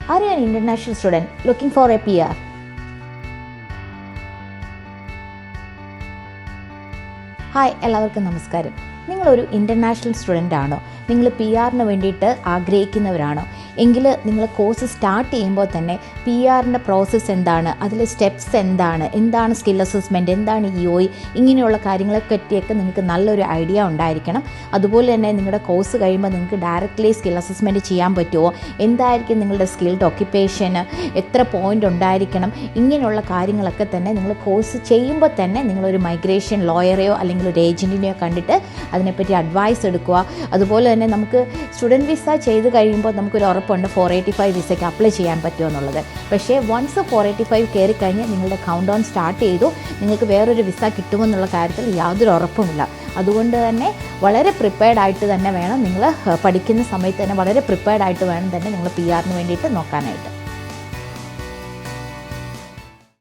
Are you an international student looking for a PR? Hi, എല്ലാവർക്കും നമസ്കാരം. നിങ്ങളൊരു international student ആണോ? നിങ്ങൾ പി ആറിന് വേണ്ടിയിട്ട് ആഗ്രഹിക്കുന്നവരാണോ? എങ്കിൽ നിങ്ങൾ കോഴ്സ് സ്റ്റാർട്ട് ചെയ്യുമ്പോൾ തന്നെ പി ആറിൻ്റെ പ്രോസസ്സ് എന്താണ്, അതിലെ സ്റ്റെപ്സ് എന്താണ് സ്കിൽ അസസ്മെൻറ്റ്, എന്താണ് EOE, ഇങ്ങനെയുള്ള കാര്യങ്ങളെ പറ്റിയൊക്കെ നിങ്ങൾക്ക് നല്ലൊരു ഐഡിയ ഉണ്ടായിരിക്കണം. അതുപോലെ തന്നെ നിങ്ങളുടെ കോഴ്സ് കഴിയുമ്പോൾ നിങ്ങൾക്ക് ഡയറക്റ്റ്ലി സ്കിൽ അസസ്മെൻറ്റ് ചെയ്യാൻ പറ്റുമോ, എന്തായിരിക്കും നിങ്ങളുടെ സ്കിൽഡ് ഒക്യുപ്പേഷന്, എത്ര പോയിൻ്റ് ഉണ്ടായിരിക്കണം, ഇങ്ങനെയുള്ള കാര്യങ്ങളൊക്കെ തന്നെ നിങ്ങൾ കോഴ്സ് ചെയ്യുമ്പോൾ തന്നെ നിങ്ങളൊരു മൈഗ്രേഷൻ ലോയറെയോ അല്ലെങ്കിൽ ഒരു ഏജൻറ്റിനെയോ കണ്ടിട്ട് അതിനെപ്പറ്റി അഡ്വൈസ് എടുക്കുക. അതുപോലെ തന്നെ നമുക്ക് സ്റ്റുഡൻറ്റ് വിസ ചെയ്ത് കഴിയുമ്പോൾ നമുക്കൊരു ഉറപ്പുണ്ട് 485 വിസയ്ക്ക് അപ്ലൈ ചെയ്യാൻ പറ്റുമെന്നുള്ളത്. പക്ഷേ വൺസ് 485 കയറിക്കഴിഞ്ഞ് നിങ്ങളുടെ കൗണ്ട് ഡൗൺ സ്റ്റാർട്ട് ചെയ്തു, നിങ്ങൾക്ക് വേറൊരു വിസ കിട്ടുമെന്നുള്ള കാര്യത്തിൽ യാതൊരു ഉറപ്പുമില്ല. അതുകൊണ്ട് തന്നെ വളരെ പ്രിപ്പയർഡ് ആയിട്ട് തന്നെ വേണം നിങ്ങൾ പഠിക്കുന്ന സമയത്ത് തന്നെ വളരെ പ്രിപ്പയർഡ് ആയിട്ട് വേണം തന്നെ നിങ്ങൾ പി ആറിന് വേണ്ടിയിട്ട് നോക്കാനായിട്ട്.